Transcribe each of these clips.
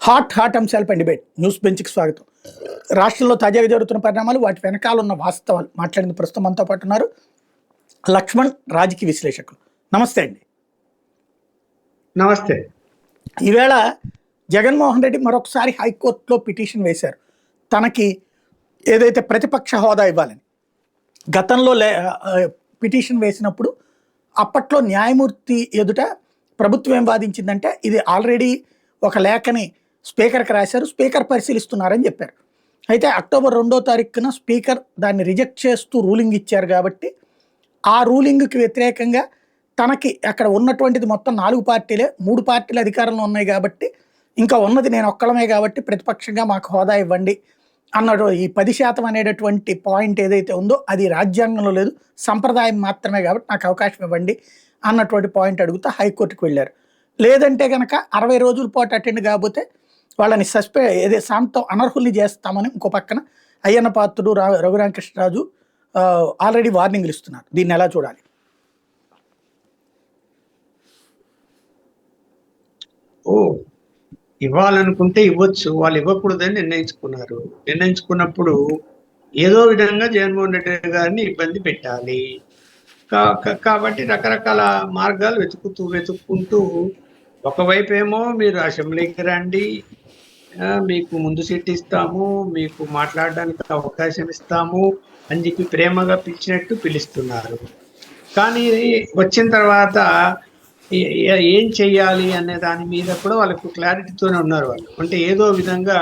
Hot అంశాలపై debate news బెంచ్కి స్వాగతం. రాష్ట్రంలో తాజాగా జరుగుతున్న పరిణామాలు, వాటి వెనకాల ఉన్న వాస్తవాలు మాట్లాడింది ప్రస్తుతం మనతో పాటు ఉన్నారు లక్ష్మణ్, రాజకీయ విశ్లేషకులు. నమస్తే అండి. నమస్తే. ఈవేళ జగన్మోహన్ రెడ్డి మరొకసారి హైకోర్టులో పిటిషన్ వేశారు. తనకి ఏదైతే ప్రతిపక్ష హోదా ఇవ్వాలని గతంలో పిటిషన్ వేసినప్పుడు అప్పట్లో న్యాయమూర్తి ఎదుట ప్రభుత్వం ఏం వాదించిందంటే ఇది ఆల్రెడీ ఒక లేఖని స్పీకర్కి రాశారు, స్పీకర్ పరిశీలిస్తున్నారని చెప్పారు. అయితే అక్టోబర్ 2వ తారీఖున స్పీకర్ దాన్ని రిజెక్ట్ చేస్తూ రూలింగ్ ఇచ్చారు కాబట్టి ఆ రూలింగ్కి వ్యతిరేకంగా తనకి అక్కడ ఉన్నటువంటిది మొత్తం 4 పార్టీలే, 3 పార్టీలు అధికారంలో ఉన్నాయి కాబట్టి ఇంకా ఉన్నది నేను ఒక్కడమే కాబట్టి ప్రతిపక్షంగా మాకు హోదా ఇవ్వండి అన్నట్టు ఈ 10% అనేటటువంటి పాయింట్ ఏదైతే ఉందో అది రాజ్యాంగంలో లేదు, సంప్రదాయం మాత్రమే కాబట్టి నాకు అవకాశం ఇవ్వండి అన్నటువంటి పాయింట్ అడుగుతూ హైకోర్టుకు వెళ్ళారు. లేదంటే కనుక 60 రోజుల పాటు అటెండ్ కాకపోతే వాళ్ళని శాంతం అనర్హుల్ని చేస్తామని ఇంకో పక్కన అయ్యన్న పాత్రుడు, రఘురామకృష్ణరాజు ఆల్రెడీ వార్నింగ్లు ఇస్తున్నారు. దీన్ని ఎలా చూడాలి? ఇవ్వాలనుకుంటే ఇవ్వచ్చు, వాళ్ళు ఇవ్వకూడదని నిర్ణయించుకున్నప్పుడు ఏదో విధంగా జగన్మోహన్ రెడ్డి గారిని ఇబ్బంది పెట్టాలి. కాబట్టి రకరకాల మార్గాలు వెతుక్కుంటూ ఒకవైపు ఏమో మీరు అసెంబ్లీకి రండి, మీకు ముందు సీట్ ఇస్తాము, మీకు మాట్లాడడానికి అవకాశం ఇస్తాము అని చెప్పి ప్రేమగా పిలుస్తున్నారు. కానీ వచ్చిన తర్వాత ఏం చెయ్యాలి అనే దాని మీద కూడా వాళ్ళకు క్లారిటీతోనే ఉన్నారు. వాళ్ళు అంటే ఏదో విధంగా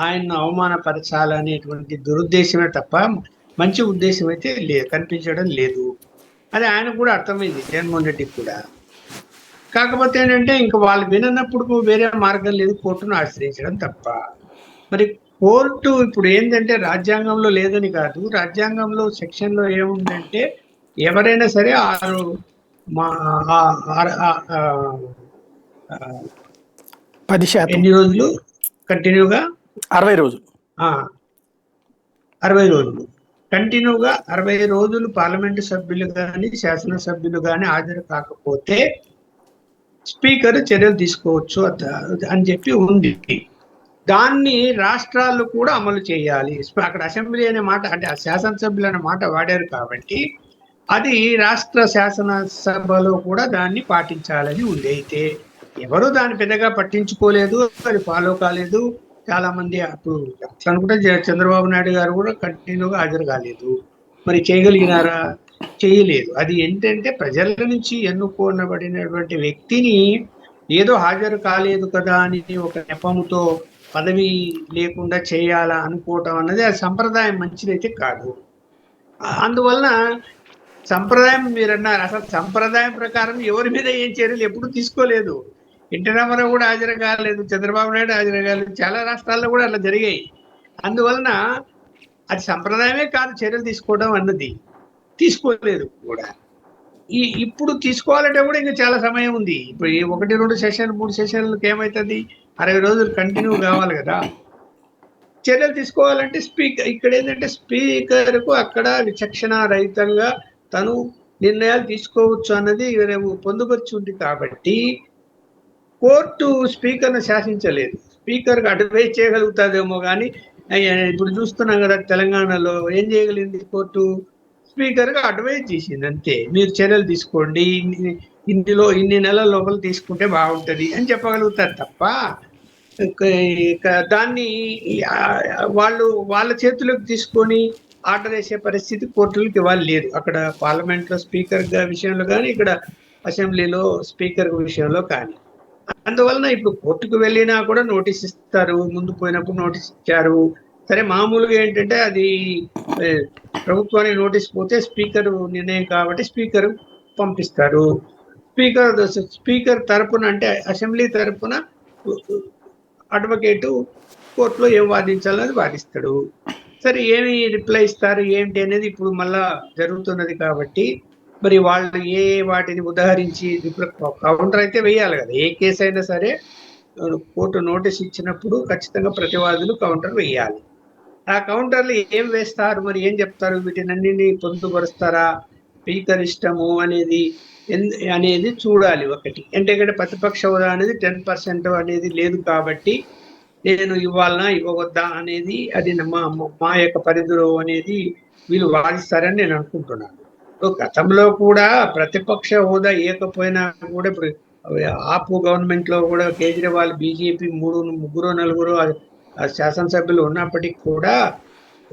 ఆయన్ను అవమానపరచాలనేటువంటి దురుద్దేశమే తప్ప మంచి ఉద్దేశం అయితే కనిపించడం లేదు. అది ఆయనకు కూడా అర్థమైంది, జగన్మోహన్ రెడ్డికి కూడా. కాకపోతే ఏంటంటే ఇంకా వాళ్ళు వినప్పుడు వేరే మార్గం లేదు, కోర్టును ఆశ్రయించడం తప్ప. మరి కోర్టు ఇప్పుడు ఏంటంటే రాజ్యాంగంలో లేదని కాదు, రాజ్యాంగంలో సెక్షన్లో ఏముందంటే ఎవరైనా సరే 10% ఎన్ని రోజులు కంటిన్యూగా 60 రోజులు 60 రోజులు కంటిన్యూగా 60 రోజులు పార్లమెంటు సభ్యులు కానీ శాసనసభ్యులు కానీ హాజరు కాకపోతే స్పీకర్ చర్యలు తీసుకోవచ్చు అని చెప్పి ఉంది. దాన్ని రాష్ట్రాలు కూడా అమలు చేయాలి. అక్కడ అసెంబ్లీ అనే మాట అంటే శాసనసభ్యులు అనే మాట వాడారు కాబట్టి అది రాష్ట్ర శాసనసభలో కూడా దాన్ని పాటించాలని ఉంది. అయితే ఎవరు దాన్ని పెద్దగా పట్టించుకోలేదు, అది ఫాలో కాలేదు. చాలా మంది అప్పుడు అనుకుంటే చంద్రబాబు నాయుడు గారు కూడా కంటిన్యూగా హాజరు కాలేదు. మరి చేయగలిగినారా? చేయలేదు. అది ఏంటంటే ప్రజల నుంచి ఎన్నుకోనబడినటువంటి వ్యక్తిని ఏదో హాజరు కాలేదు కదా అని ఒక నెపంతో పదవి లేకుండా చేయాలా అనుకోవటం అన్నది ఆ సంప్రదాయం మంచిదైతే కాదు. అందువలన సంప్రదాయం మీరన్నారు, అసలు సంప్రదాయం ప్రకారం ఎవరి మీద ఏం చర్యలు ఎప్పుడు తీసుకోలేదు. ఎన్టీ రామారావు కూడా హాజరు కాలేదు, చంద్రబాబు నాయుడు హాజరు కాలేదు, చాలా రాష్ట్రాల్లో కూడా అలా జరిగాయి. అందువలన అది సంప్రదాయమే కాదు చర్యలు తీసుకోవడం అన్నది, తీసుకోలేదు కూడా. ఇప్పుడు తీసుకోవాలంటే కూడా ఇంకా చాలా సమయం ఉంది. ఇప్పుడు 1, 2 సెషన్లు 3 సెషన్లకు ఏమవుతుంది? 60 రోజులు కంటిన్యూ కావాలి కదా. చర్యలు తీసుకోవాలంటే ఇక్కడ ఏంటంటే స్పీకర్కు అక్కడ విచక్షణ రహితంగా తను నిర్ణయాలు తీసుకోవచ్చు అన్నది పొందుపరిచి ఉంది. కాబట్టి కోర్టు స్పీకర్ను శాసించలేదు, స్పీకర్కి అడ్వైజ్ చేయగలుగుతుందేమో. కానీ ఇప్పుడు చూస్తున్నాం కదా తెలంగాణలో ఏం చేయగలిగింది కోర్టు? స్పీకర్గా అడ్వైజ్ చేసింది అంతే. మీరు చర్యలు తీసుకోండి, ఇన్ని నెలల లోపల తీసుకుంటే బాగుంటుంది అని చెప్పగలుగుతారు తప్ప దాన్ని వాళ్ళ చేతులకు తీసుకొని ఆర్డర్ వేసే పరిస్థితి కోర్టులకు ఇవాళ లేదు. అక్కడ పార్లమెంట్లో స్పీకర్ విషయంలో కానీ, ఇక్కడ అసెంబ్లీలో స్పీకర్ విషయంలో కానీ. అందువలన ఇప్పుడు కోర్టుకు వెళ్ళినా కూడా నోటీస్ ఇస్తారు, ముందు పోయినప్పుడు నోటీస్ ఇచ్చారు. సరే, మామూలుగా ఏంటంటే అది ప్రభుత్వానికి నోటీస్ పోతే స్పీకర్ నిర్ణయం కాబట్టి స్పీకర్ పంపిస్తారు. స్పీకర్ తరపున అంటే అసెంబ్లీ తరపున అడ్వకేటు కోర్టులో ఏం వాదించాలని వాదిస్తాడు. సరే, ఏమి రిప్లై ఇస్తారు ఏంటి అనేది ఇప్పుడు మళ్ళా జరుగుతున్నది. కాబట్టి మరి వాళ్ళు వాటిని ఉదాహరించి కౌంటర్ అయితే వేయాలి కదా. ఏ కేసు అయినా సరే కోర్టు నోటీస్ ఇచ్చినప్పుడు ఖచ్చితంగా ప్రతివాదులు కౌంటర్ వేయాలి. ఆ కౌంటర్లు ఏం వేస్తారు, మరి ఏం చెప్తారు, వీటినన్నింటినీ పొందుపరుస్తారా, స్పీకర్ ఇష్టము అనేది చూడాలి. ఒకటి అంటే ప్రతిపక్ష హోదా అనేది 10% అనేది లేదు కాబట్టి నేను ఇవ్వాలనా ఇవ్వవద్దా అనేది అది మా యొక్క పరిధిలో అనేది వీళ్ళు వాదిస్తారని నేను అనుకుంటున్నాను. గతంలో కూడా ప్రతిపక్ష హోదా ఇవ్వకపోయినా కూడా ఇప్పుడు ఆపు గవర్నమెంట్ లో కూడా కేజ్రీవాల్ బీజేపీ ముగ్గురు నలుగురు శాసనసభ్యులు ఉన్నప్పటికీ కూడా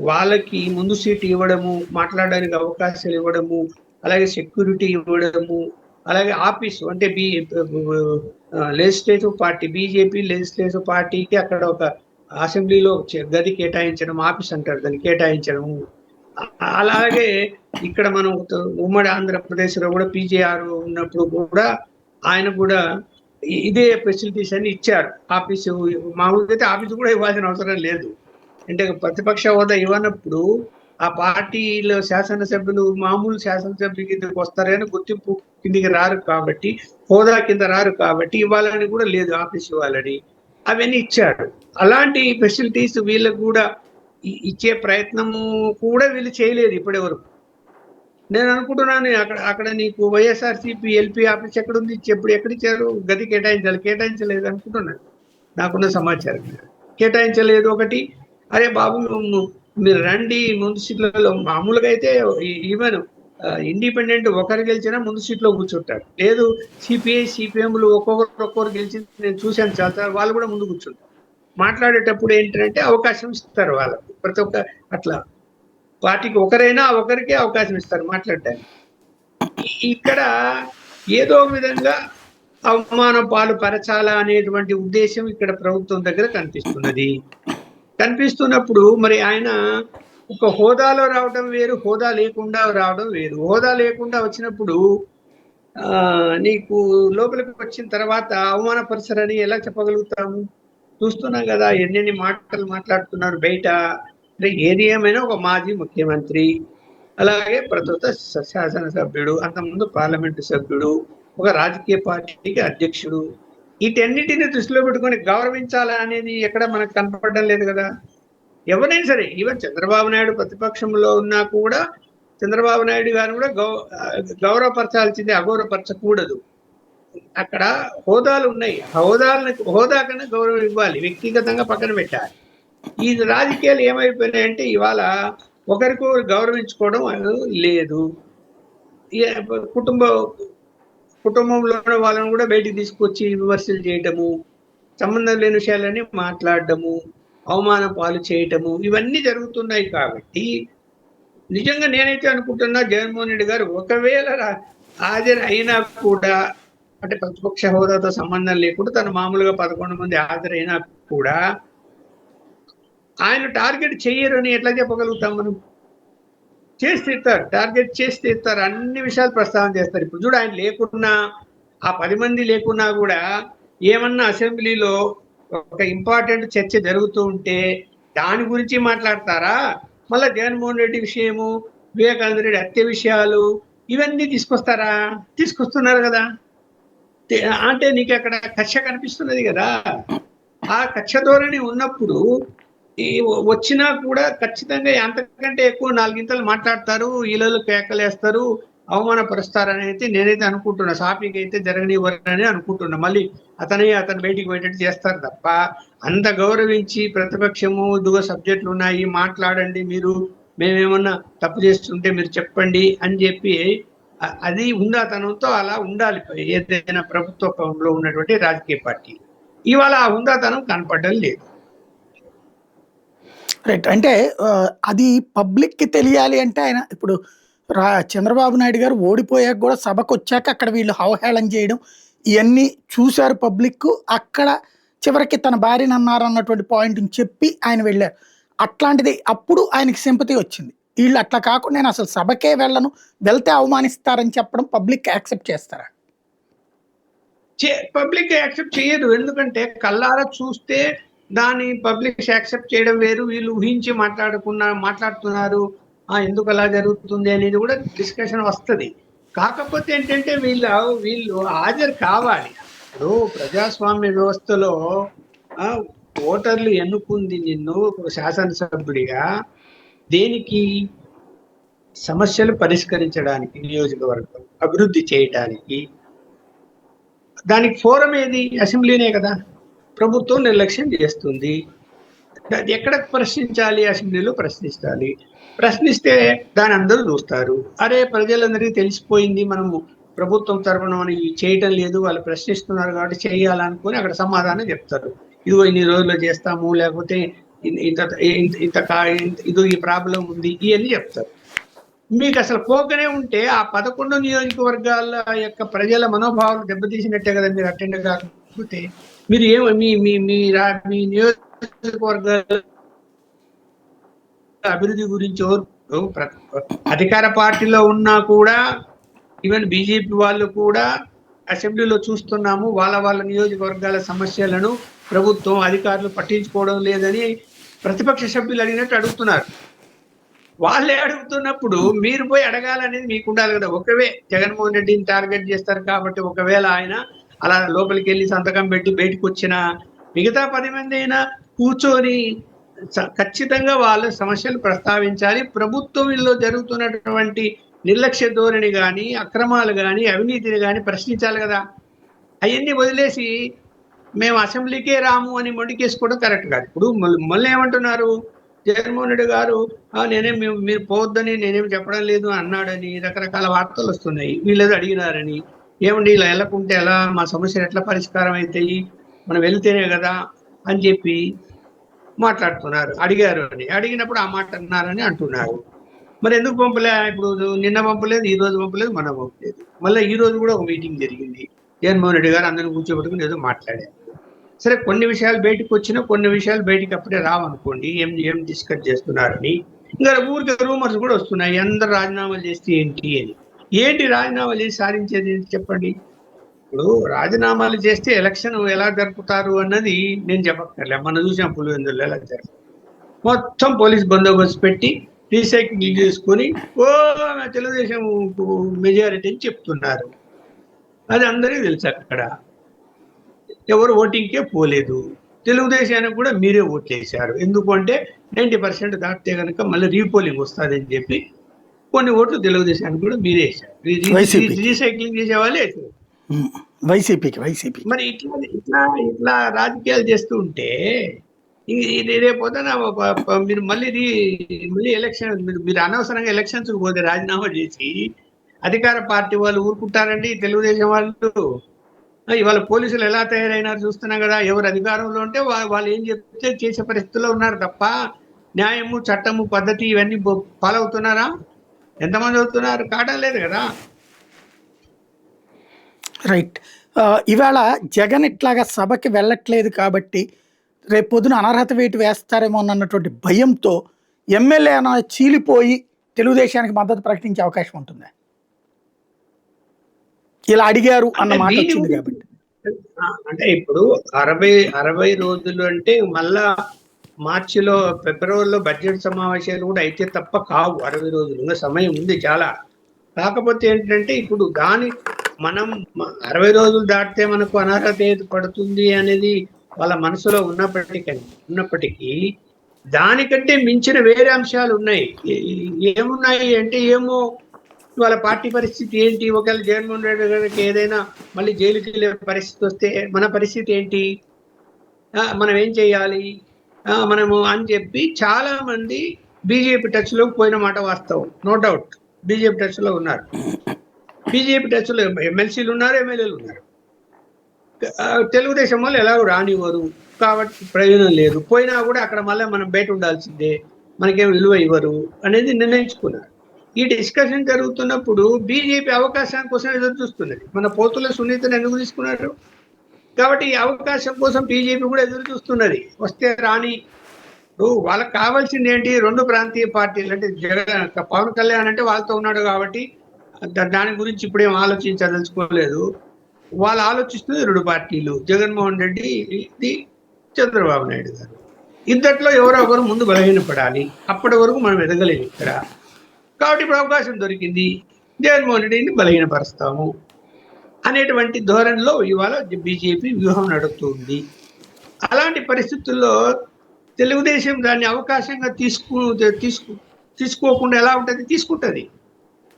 వాళ్ళకి ముందు సీట్ ఇవ్వడము, మాట్లాడడానికి అవకాశాలు ఇవ్వడము, అలాగే సెక్యూరిటీ ఇవ్వడము, అలాగే ఆఫీసు అంటే లెజిస్లేటివ్ పార్టీ బీజేపీ లెజిస్లేటివ్ పార్టీకి అక్కడ ఒక అసెంబ్లీలో గది కేటాయించడం, ఆఫీస్ అంటారు దాన్ని కేటాయించడము. అలాగే ఇక్కడ మనం ఉమ్మడి ఆంధ్రప్రదేశ్ లో కూడా పీజేఆర్ ఉన్నప్పుడు కూడా ఆయన కూడా ఇదే ఫెసిలిటీస్ అన్ని ఇచ్చారు. ఆఫీసు మామూలుగా అయితే ఆఫీసు కూడా ఇవ్వాల్సిన అవసరం లేదు. అంటే ప్రతిపక్ష హోదా ఇవ్వనప్పుడు ఆ పార్టీలో శాసనసభ్యులు మామూలు శాసనసభ్యుల కిందకి వస్తారు కానీ గుర్తింపు కిందికి రారు కాబట్టి, హోదా కింద రారు కాబట్టి ఇవ్వాలని కూడా లేదు, ఆఫీస్ ఇవ్వాలని. అవన్నీ ఇచ్చాడు. అలాంటి ఫెసిలిటీస్ వీళ్ళకు కూడా ఇచ్చే ప్రయత్నము కూడా వీళ్ళు చేయలేదు ఇప్పటి వరకు. నేను అనుకుంటున్నాను అక్కడ నీకు వైఎస్ఆర్సీపీ ఎల్పీ ఆఫీస్ ఎక్కడుంది, ఎక్కడిచ్చారు, గది కేటాయించలేదు అనుకుంటున్నాను నాకున్న సమాచారం. కేటాయించలేదు ఒకటి. అరే బాబు మీరు రండి ముందు సీట్లలో. మామూలుగా అయితే ఈవెన్ ఇండిపెండెంట్ ఒకరు గెలిచినా ముందు సీట్లో కూర్చుంటారు. లేదు సిపిఐ సిపిఎంలు ఒక్కొక్కరు గెలిచింది నేను చూశాను చాలా, వాళ్ళు కూడా ముందు కూర్చుంటారు. మాట్లాడేటప్పుడు ఏంటంటే అవకాశం ఇస్తారు వాళ్ళకు. ప్రతి ఒక్క అట్లా పార్టీకి ఒకరికే అవకాశం ఇస్తారు మాట్లాడటానికి. ఇక్కడ ఏదో విధంగా అవమానం పాలు పరచాలా అనేటువంటి ఉద్దేశం ఇక్కడ ప్రభుత్వం దగ్గర కనిపిస్తున్నప్పుడు మరి ఆయన ఒక హోదాలో రావడం వేరు, హోదా లేకుండా రావడం వేరు. హోదా లేకుండా వచ్చినప్పుడు నీకు లోపలికి వచ్చిన తర్వాత అవమానపరచరని ఎలా చెప్పగలుగుతాము? చూస్తున్నాం కదా ఎన్నెన్ని మాటలు మాట్లాడుతున్నారు బయట. ఏది ఏమైనా ఒక మాజీ ముఖ్యమంత్రి, అలాగే ప్రస్తుత శాసనసభ్యుడు, అంతకుముందు పార్లమెంటు సభ్యుడు, ఒక రాజకీయ పార్టీకి అధ్యక్షుడు. వీటన్నిటిని దృష్టిలో పెట్టుకొని గౌరవించాలా అనేది ఎక్కడ మనకు కనపడడం లేదు కదా. ఎవరైనా సరే, ఈవెన్ చంద్రబాబు నాయుడు ప్రతిపక్షంలో ఉన్నా కూడా చంద్రబాబు నాయుడు గారు కూడా గౌరవపరచాల్సిందే, అగౌరవపరచకూడదు. అక్కడ హోదాలు ఉన్నాయి, హోదా కన్నా గౌరవం ఇవ్వాలి, వ్యక్తిగతంగా పక్కన పెట్టాలి. ఈ రాజకీయాలు ఏమైపోయినాయంటే ఇవాళ ఒకరికొకరు గౌరవించుకోవడం లేదు. కుటుంబంలో వాళ్ళని కూడా బయటికి తీసుకొచ్చి విమర్శలు చేయటము, సంబంధం లేని విషయాలని మాట్లాడటము, అవమానం పాలు చేయటము, ఇవన్నీ జరుగుతున్నాయి. కాబట్టి నిజంగా నేనైతే అనుకుంటున్నా జగన్మోహన్ రెడ్డి గారు ఒకవేళ హాజరు అయినా కూడా, అంటే ప్రతిపక్ష హోదాతో సంబంధం లేకుండా తను మామూలుగా 11 మంది హాజరైనా కూడా ఆయన టార్గెట్ చెయ్యరని ఎట్లా చెప్పగలుగుతాం మనం? చేసి తీస్తారు, టార్గెట్ చేసి తీస్తారు, అన్ని విషయాలు ప్రస్తావన చేస్తారు. ఇప్పుడు చూడు, ఆయన లేకున్నా, ఆ 10 మంది లేకున్నా కూడా ఏమన్నా అసెంబ్లీలో ఒక ఇంపార్టెంట్ చర్చ జరుగుతూ ఉంటే దాని గురించి మాట్లాడతారా? మళ్ళీ జగన్మోహన్ రెడ్డి విషయము, వివేకానంద రెడ్డి హత్య విషయాలు, ఇవన్నీ తీసుకొస్తారా? తీసుకొస్తున్నారు కదా. అంటే నీకు అక్కడ కక్ష కనిపిస్తున్నది కదా. ఆ కక్ష ధోరణి ఉన్నప్పుడు వచ్చినా కూడా ఖచ్చితంగా అంతకంటే ఎక్కువ 4 గింతలు మాట్లాడతారు, ఈలలు కేకలేస్తారు, అవమానపరుస్తారని అయితే నేనైతే అనుకుంటున్నా. సాఫీకి అయితే జరగనివ్వరని అనుకుంటున్నా. మళ్ళీ అతని బయటికి పోయేటట్టు చేస్తారు తప్ప, అంత గౌరవించి ప్రతిపక్షము ఇదిగో సబ్జెక్టులు ఉన్నాయి మాట్లాడండి, మీరు మేమేమన్నా తప్పు చేస్తుంటే మీరు చెప్పండి అని చెప్పి, అది హుందాతనంతో అలా ఉండాలి ఏదైనా ప్రభుత్వంలో ఉన్నటువంటి రాజకీయ పార్టీ. ఇవాళ ఆ హుందాతనం కనపడడం లేదు. రైట్. అంటే అది పబ్లిక్కి తెలియాలి అంటే ఆయన ఇప్పుడు చంద్రబాబు నాయుడు గారు ఓడిపోయాక కూడా సభకు వచ్చాక అక్కడ వీళ్ళు అవహేళన చేయడం ఇవన్నీ చూశారు పబ్లిక్. అక్కడ చివరికి తన భార్యను అన్నారు అన్నటువంటి పాయింట్ని చెప్పి ఆయన వెళ్ళారు. అట్లాంటిది అప్పుడు ఆయనకి సింపతి వచ్చింది. వీళ్ళు అట్లా కాకుండా నేను అసలు సభకే వెళ్ళను, వెళ్తే అవమానిస్తారని చెప్పడం పబ్లిక్ యాక్సెప్ట్ చేస్తారా? పబ్లిక్ యాక్సెప్ట్ చేయదు. ఎందుకంటే కళ్ళారా చూస్తే దాన్ని పబ్లిక్ యాక్సెప్ట్ చేయడం వేరు, వీళ్ళు ఊహించి మాట్లాడుతున్నారు, ఎందుకు అలా జరుగుతుంది అనేది కూడా డిస్కషన్ వస్తుంది. కాకపోతే ఏంటంటే వీళ్ళు హాజరు కావాలి. ఇప్పుడు ప్రజాస్వామ్య వ్యవస్థలో ఓటర్లు ఎన్నుకుంది నిన్ను శాసనసభ్యుడిగా దేనికి? సమస్యలు పరిష్కరించడానికి, నియోజకవర్గం అభివృద్ధి చేయడానికి. దానికి ఫోరం ఏది? అసెంబ్లీనే కదా. ప్రభుత్వం నిర్లక్ష్యం చేస్తుంది. అది ఎక్కడ ప్రశ్నించాలి? అసెంబ్లీలో ప్రశ్నించాలి. ప్రశ్నిస్తే దాన్ని అందరూ చూస్తారు. అరే ప్రజలందరికీ తెలిసిపోయింది, మనము ప్రభుత్వం తరఫున మనం ఇవి చేయటం లేదు, వాళ్ళు ప్రశ్నిస్తున్నారు కాబట్టి చేయాలనుకుని అక్కడ సమాధానం చెప్తారు. ఇదిగో ఇన్ని రోజుల్లో చేస్తాము, లేకపోతే ఇంత ఇంత ఇంత ఇదో ఈ ప్రాబ్లం ఉంది, ఇవన్నీ చెప్తారు. మీకు అసలు పోకనే ఉంటే ఆ 11 నియోజకవర్గాల యొక్క ప్రజల మనోభావాలు దెబ్బతీసినట్టే కదా మీరు అటెండ్ కాకపోతే. మీరు మీ మీ మీ నియోజకవర్గాల అభివృద్ధి గురించి అధికార పార్టీలో ఉన్నా కూడా, ఈవెన్ బీజేపీ వాళ్ళు కూడా అసెంబ్లీలో చూస్తున్నాము, వాళ్ళ నియోజకవర్గాల సమస్యలను ప్రభుత్వం అధికారులు పట్టించుకోవడం లేదని ప్రతిపక్ష సభ్యులు అడిగినట్టు అడుగుతున్నారు. వాళ్ళే అడుగుతున్నప్పుడు మీరు పోయి అడగాలనేది మీకు ఉండాలి కదా. ఒకవే జగన్మోహన్ రెడ్డిని టార్గెట్ చేస్తారు కాబట్టి ఒకవేళ ఆయన అలా లోపలికి వెళ్ళి సంతకం పెట్టి బయటకు వచ్చిన మిగతా 10 మంది అయినా కూర్చొని ఖచ్చితంగా వాళ్ళ సమస్యలు ప్రస్తావించాలి. ప్రభుత్వంలో జరుగుతున్నటువంటి నిర్లక్ష్య ధోరణి కానీ, అక్రమాలు కానీ, అవినీతిని కానీ ప్రశ్నించాలి కదా. అవన్నీ వదిలేసి మేము అసెంబ్లీకే రాము అని మొండికేసుకోవడం కరెక్ట్ కాదు. ఇప్పుడు మళ్ళీ ఏమంటున్నారు, జగన్మోహన్ రెడ్డి గారు నేనేం మీరు పోవద్దని నేనేం చెప్పడం లేదు అన్నాడని రకరకాల వార్తలు వస్తున్నాయి. వీళ్ళేదో అడిగినారని, ఏమండి ఇలా వెళ్ళకుంటే ఎలా, మా సమస్యలు ఎట్లా పరిష్కారం అవుతాయి, మనం వెళ్తేనే కదా అని చెప్పి మాట్లాడుతున్నారు. అడిగారు అని, అడిగినప్పుడు ఆ మాట అన్నారని అంటున్నారు. మరి ఎందుకు పంపలే? ఇప్పుడు నిన్న పంపలేదు, ఈ రోజు పంపలేదు, మనం పంపలేదు. మళ్ళీ ఈ రోజు కూడా ఒక మీటింగ్ జరిగింది. జగన్మోహన్ రెడ్డి గారు అందరిని కూర్చోబెట్టుకుని ఏదో మాట్లాడారు. సరే, కొన్ని విషయాలు బయటకు వచ్చినా కొన్ని విషయాలు బయటికి అప్పుడే రావనుకోండి, ఏం డిస్కస్ చేస్తున్నారని. ఇంకా ఊరికి రూమర్స్ కూడా వస్తున్నాయి, అందరు రాజీనామాలు చేస్తే ఏంటి రాజీనామాలు చేసి సాధించేది చెప్పండి. ఇప్పుడు రాజీనామాలు చేస్తే ఎలక్షన్ ఎలా జరుపుతారు అన్నది నేను చెప్పక్కర్లే. మనం చూసాం పులివెందుల్లో ఎలా జరుపు, మొత్తం పోలీస్ బందోబస్తు పెట్టి రీసైక్లింగ్ చేసుకొని తెలుగుదేశం మెజారిటీ అని చెప్తున్నారు. అది అందరికీ తెలుసు. అక్కడ ఎవరు ఓటింగ్కే పోలేదు. తెలుగుదేశానికి కూడా మీరే ఓట్లు వేశారు. ఎందుకు అంటే 90% దాటితే కనుక మళ్ళీ రీపోలింగ్ వస్తుందని చెప్పి కొన్ని ఓట్లు తెలుగుదేశానికి కూడా మీరే వేశారు. రీసైక్లింగ్ చేసే వాళ్ళే వేశారు. వైసీపీ మరి ఇట్లా రాజకీయాలు చేస్తూ ఉంటే రేపొద్దున మీరు మళ్ళీ ఎలక్షన్, మీరు అనవసరంగా ఎలక్షన్స్ పోతే రాజీనామా చేసి అధికార పార్టీ వాళ్ళు ఊరుకుంటారండి. తెలుగుదేశం వాళ్ళు ఇవాళ పోలీసులు ఎలా తయారైనారు చూస్తున్నాం కదా. ఎవరు అధికారంలో ఉంటే వాళ్ళు ఏం చెప్తే చేసే పరిస్థితుల్లో ఉన్నారు తప్ప న్యాయము, చట్టము, పద్ధతి ఇవన్నీ ఫాలో అవుతున్నారా? ఎంతమంది అవుతున్నారు? కావడం లేదు కదా. రైట్. ఇవాళ జగన్ ఇట్లాగా సభకి వెళ్ళట్లేదు కాబట్టి రేపు పొద్దున అనర్హత వేటు వేస్తారేమో అన్నటువంటి భయంతో ఎమ్మెల్యే చీలిపోయి తెలుగుదేశానికి మద్దతు ప్రకటించే అవకాశం ఉంటుంది. ఇలా అడిగారు అన్న మాట వచ్చింది కాబట్టి. అంటే ఇప్పుడు 60 రోజులు అంటే మళ్ళా మార్చిలో, ఫిబ్రవరిలో బడ్జెట్ సమావేశాలు కూడా అయితే తప్ప కావు 60 రోజులు. ఇంకా సమయం ఉంది చాలా. కాకపోతే ఏంటంటే ఇప్పుడు మనం 60 రోజులు దాటితే మనకు అనర్హత ఏది పడుతుంది అనేది వాళ్ళ మనసులో ఉన్నప్పటికీ దానికంటే మించిన వేరే అంశాలు ఉన్నాయి. ఏమున్నాయి అంటే, ఏమో వాళ్ళ పార్టీ పరిస్థితి ఏంటి, ఒకవేళ జగన్మోహన్ రెడ్డి గారికి ఏదైనా మళ్ళీ జైలుకి వెళ్ళే పరిస్థితి వస్తే మన పరిస్థితి ఏంటి, మనం ఏం చేయాలి మనము అని చెప్పి చాలా మంది బీజేపీ టచ్ లోకి పోయిన మాట వాస్తవం. నో డౌట్ బీజేపీ టచ్ లో ఉన్నారు. బీజేపీ టచ్ లో ఎమ్మెల్సీలు ఉన్నారు, ఎమ్మెల్యేలు ఉన్నారు. తెలుగుదేశం వాళ్ళు ఎలాగో రానివ్వరు కాబట్టి ప్రయోజనం లేదు. పోయినా కూడా అక్కడ మళ్ళీ మనం బయట ఉండాల్సిందే, మనకేం విలువ ఇవ్వరు అనేది నిర్ణయించుకున్నారు. ఈ డిస్కషన్ జరుగుతున్నప్పుడు బీజేపీ అవకాశం కోసం ఎదురు చూస్తున్నది. మన పోతుల సునీతను ఎందుకు తీసుకున్నారు కాబట్టి ఈ అవకాశం కోసం బీజేపీ కూడా ఎదురు చూస్తున్నది. వస్తే రాని. వాళ్ళకి కావాల్సింది ఏంటి? 2 ప్రాంతీయ పార్టీలు అంటే పవన్ కళ్యాణ్ అంటే వాళ్ళతో ఉన్నాడు కాబట్టి దాని గురించి ఇప్పుడేం ఆలోచించదలుచుకోలేదు. వాళ్ళు ఆలోచిస్తుంది 2 పార్టీలు, జగన్మోహన్ రెడ్డి, చంద్రబాబు నాయుడు గారు. ఇద్దట్లో ఎవరో ఒకరు ముందు బలహీనపడాలి. అప్పటి వరకు మనం ఎదగలేము ఇక్కడ. కాబట్టి ఇప్పుడు అవకాశం దొరికింది, జగన్మోహన్ రెడ్డిని బలహీనపరుస్తాము అనేటువంటి ధోరణిలో ఇవాళ బీజేపీ వ్యూహం నడుస్తుంది. అలాంటి పరిస్థితుల్లో తెలుగుదేశం దాన్ని అవకాశంగా తీసుకోకుండా ఎలా ఉంటుంది? తీసుకుంటుంది.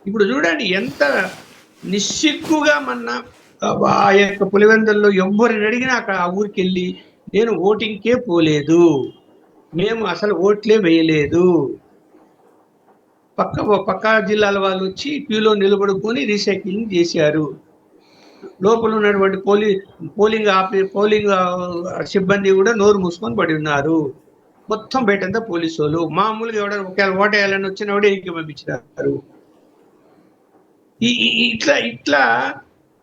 ఇప్పుడు చూడండి ఎంత నిస్సిగ్గుగా మన ఆ యొక్క పులివెందుల్లో ఎవరిని అడిగినా అక్కడ ఆ ఊరికి వెళ్ళి నేను ఓటింగ్కే పోలేదు, మేము అసలు ఓట్లే వేయలేదు. పక్క జిల్లాల వాళ్ళు వచ్చి క్యూలో నిలబడుకొని రీసైక్లింగ్ చేశారు. లోపల ఉన్నటువంటి పోలింగ్ సిబ్బంది కూడా నోరు మూసుకొని పడి ఉన్నారు. మొత్తం బయటంతా పోలీసు వాళ్ళు. మామూలుగా ఎవడైనా ఒకవేళ ఓటేయాలని వచ్చినవాడే ఇంటికి పంపించినారు. ఇట్లా ఇట్లా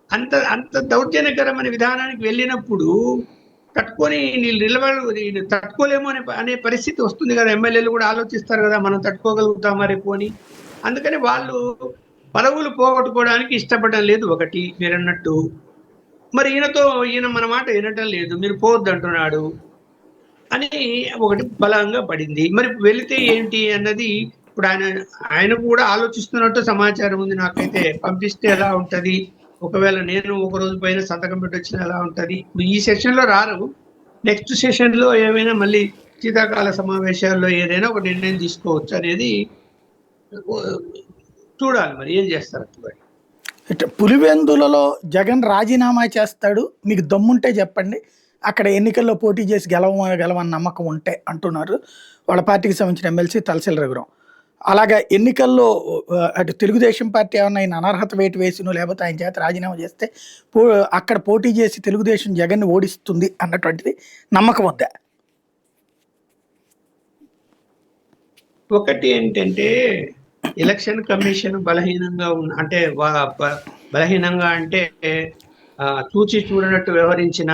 అంత అంత దౌర్జన్యకరమైన విధానానికి వెళ్ళినప్పుడు తట్టుకొని నేను తట్టుకోలేము అనే పరిస్థితి వస్తుంది కదా. ఎమ్మెల్యేలు కూడా ఆలోచిస్తారు కదా, మనం తట్టుకోగలుగుతామా రేపు అని. అందుకని వాళ్ళు పదవులు పోగొట్టుకోవడానికి ఇష్టపడడం లేదు. ఒకటి మీరు అన్నట్టు, మరి ఈయన మన మాట వినటం లేదు, మీరు పోవద్దు అంటున్నాడు అని ఒకటి బలంగా పడింది. మరి వెళితే ఏంటి అన్నది ఇప్పుడు ఆయన కూడా ఆలోచిస్తున్నట్టు సమాచారం ఉంది నాకైతే. పంపిస్తే ఎలా ఉంటది, ఒకవేళ నేను ఒక రోజు పైన సంతకం పెట్టి వచ్చిన ఎలా ఉంటది. ఇప్పుడు ఈ సెషన్ లో రారు, నెక్స్ట్ సెషన్ లో ఏమైనా మళ్ళీ శీతాకాల సమావేశాల్లో ఏదైనా ఒక నిర్ణయం తీసుకోవచ్చు అనేది చూడాలి. మరి ఏం చేస్తారు. పులివెందులలో జగన్ రాజీనామా చేస్తాడు, మీకు దమ్ముంటే చెప్పండి, అక్కడ ఎన్నికల్లో పోటీ చేసి గెలవని నమ్మకం ఉంటే అంటున్నారు వాళ్ళ పార్టీకి సంబంధించిన ఎమ్మెల్సీ తలసిల రఘురాం. అలాగా ఎన్నికల్లో అటు తెలుగుదేశం పార్టీ ఏమన్నా ఆయన అనర్హత వేటు వేసినో లేకపోతే ఆయన చేత రాజీనామా చేస్తే అక్కడ పోటీ చేసి తెలుగుదేశం జగన్ని ఓడిస్తుంది అన్నటువంటిది నమ్మకం వద్దా? ఒకటి ఏంటంటే ఎలక్షన్ కమిషన్ బలహీనంగా బలహీనంగా అంటే చూచి చూడనట్టు వ్యవహరించిన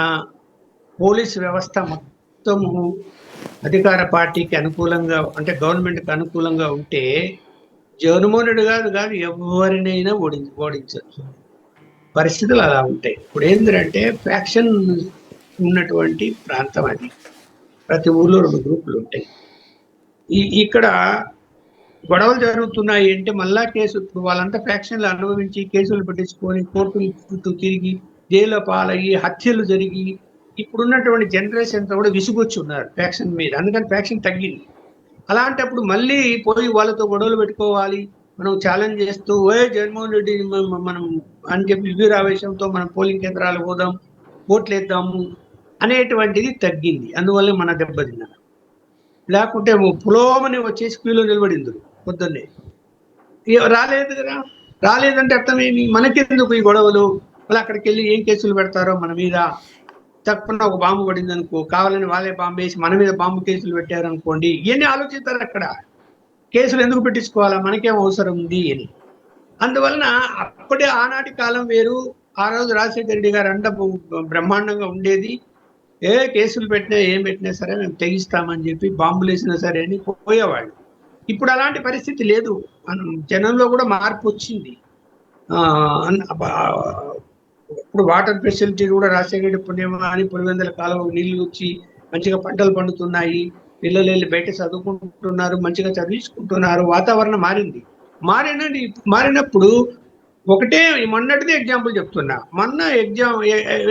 పోలీస్ వ్యవస్థ మొత్తము అధికార పార్టీకి అనుకూలంగా, అంటే గవర్నమెంట్కి అనుకూలంగా ఉంటే జగన్మోహన్ రెడ్డి కాదు ఎవరినైనా ఓడించవచ్చు. పరిస్థితులు అలా ఉంటాయి. ఇప్పుడు ఏంటంటే ఫ్యాక్షన్ ఉన్నటువంటి ప్రాంతం అది. ప్రతి ఊర్లో 2 గ్రూపులు ఉంటాయి. ఇక్కడ గొడవలు జరుగుతున్నాయి అంటే మళ్ళా కేసు, ఇప్పుడు వాళ్ళంతా ఫ్యాక్షన్లు అనుభవించి కేసులు పెట్టించుకొని కోర్టులు చుట్టూ తిరిగి జైల్లో పాలయ్యి హత్యలు జరిగి ఇప్పుడున్నటువంటి జనరేషన్ కూడా విసుగొచ్చి ఉన్నారు ఫ్యాక్షన్ మీద. అందుకని ఫ్యాక్షన్ తగ్గింది. అలాంటప్పుడు మళ్ళీ పోయి వాళ్ళతో గొడవలు పెట్టుకోవాలి, మనం ఛాలెంజ్ చేస్తూ జగన్మోహన్ రెడ్డి మనం అని చెప్పి వివరావేశంతో మనం పోలింగ్ కేంద్రాలు పోదాం, ఓట్లు వేద్దాము అనేటువంటిది తగ్గింది. అందువల్ల మన దెబ్బతిన్నారు. లేకుంటే పులోమని వచ్చేసి క్యూలో నిలబడింది పొద్దున్నే. రాలేదు కదా, రాలేదంటే అర్థమేమి, మనకెందుకు ఈ గొడవలు, మళ్ళీ అక్కడికి వెళ్ళి ఏం కేసులు పెడతారో మన మీద. తప్పకుండా ఒక బాంబు పడింది అనుకో, కావాలని వాళ్ళే బాంబు వేసి మన మీద బాంబు కేసులు పెట్టారు అనుకోండి, ఇవన్నీ ఆలోచిస్తారు. అక్కడ కేసులు ఎందుకు పెట్టించుకోవాలా, మనకేం అవసరం ఉంది అని. అందువలన అప్పుడే ఆనాటి కాలం వేరు. ఆ రోజు రాజశేఖర రెడ్డి గారు అండ బ్రహ్మాండంగా ఉండేది. కేసులు పెట్టినా ఏం పెట్టినా సరే మేము తెగిస్తామని చెప్పి బాంబులు వేసినా సరే అని పోయేవాళ్ళు. ఇప్పుడు అలాంటి పరిస్థితి లేదు. జనంలో కూడా మార్పు వచ్చింది. ఇప్పుడు వాటర్ ఫెసిలిటీ కూడా రాజశేఖర రెడ్డి పుణ్యమా అని పులివెందుల కాలువ నీళ్లు వచ్చి మంచిగా పంటలు పండుతున్నాయి, పిల్లలు వెళ్ళి బయట చదువుకుంటున్నారు, మంచిగా చదివించుకుంటున్నారు. వాతావరణం మారినప్పుడు ఒకటే మొన్నటిదే ఎగ్జాంపుల్ చెప్తున్నా. మొన్న ఎగ్జామ్